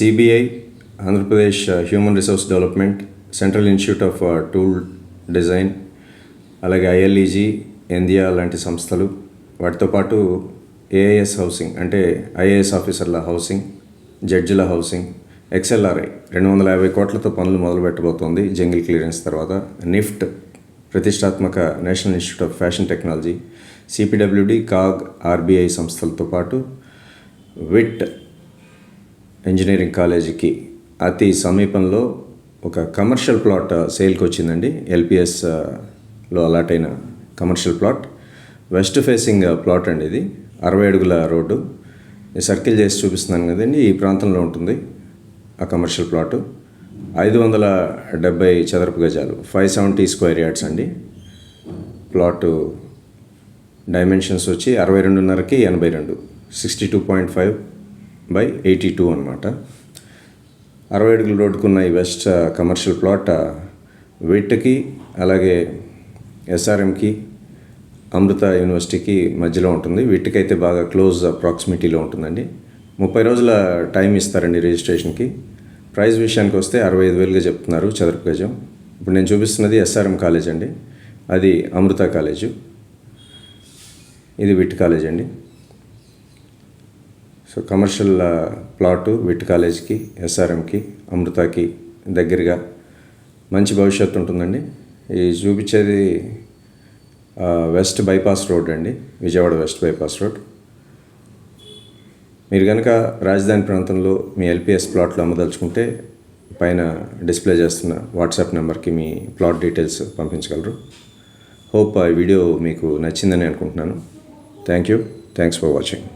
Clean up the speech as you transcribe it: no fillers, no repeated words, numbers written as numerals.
CBI, Andhra Pradesh human resource development, central institute of tool design, అలాగే ఐఎల్ఈజీ, ఎందియా లాంటి సంస్థలు, వాటితో పాటు ఏఐఎస్ హౌసింగ్ అంటే ఐఏఎస్ ఆఫీసర్ల హౌసింగ్, జడ్జిల హౌసింగ్, ఎక్స్ఎల్ఆర్ఐ 250 కోట్లతో పనులు మొదలు పెట్టబోతోంది జంగిల్ క్లియరెన్స్ తర్వాత. నిఫ్ట్ ప్రతిష్టాత్మక national institute of fashion technology, CPWD, CAG, RBI సంస్థలతో పాటు విట్ ఇంజనీరింగ్ కాలేజీకి అతి సమీపంలో ఒక కమర్షియల్ ప్లాట్ సేల్కి వచ్చిందండి. ఎల్పిఎస్లో అలాట్ అయిన commercial plot, west facing plot అండి. ఇది 60 అడుగుల రోడ్డు. సర్కిల్ చేసి చూపిస్తున్నాను కదండి, ఈ ప్రాంతంలో ఉంటుంది ఆ కమర్షియల్ ప్లాటు. 570 చదరపు గజాలు, 570 స్క్వేర్ యార్డ్స్ అండి. ప్లాటు డైమెన్షన్స్ వచ్చి 62.5కి 82, 62.5 by 82 అనమాట. 60 అడుగుల రోడ్డుకున్న ఈ వెస్ట్ కమర్షియల్ ప్లాట్ విట్కి, అలాగే ఎస్ఆర్ఎంకి, అమృత యూనివర్సిటీకి మధ్యలో ఉంటుంది. వీటికి అయితే బాగా క్లోజ్ ప్రాక్సిమిటీలో ఉంటుందండి. 30 రోజుల టైం ఇస్తారండి రిజిస్ట్రేషన్కి. ప్రైస్ విషయానికి వస్తే 65,000గా చెప్తున్నారు చదరపు గజం. ఇప్పుడు నేను చూపిస్తున్నది ఎస్ఆర్ఎం కాలేజ్ అండి, అది అమృత కాలేజు, ఇది విట్ కాలేజ్ అండి. సో కమర్షియల్ ప్లాటు విట్ కాలేజ్కి, ఎస్ఆర్ఎంకి, అమృతకి దగ్గరగా మంచి భవిష్యత్తు ఉంటుందండి. ఈ చూపించేది వెస్ట్ బైపాస్ రోడ్ అండి, విజయవాడ వెస్ట్ బైపాస్ రోడ్. మీరు కనుక రాజధాని ప్రాంతంలో మీ ఎల్పిఎస్ ప్లాట్లు అమ్మదలుచుకుంటే పైన డిస్ప్లే చేస్తున్న వాట్సాప్ నెంబర్కి మీ ప్లాట్ డీటెయిల్స్ పంపించగలరు. హోప్ ఈ వీడియో మీకు నచ్చిందని అనుకుంటున్నాను. Thanks for watching.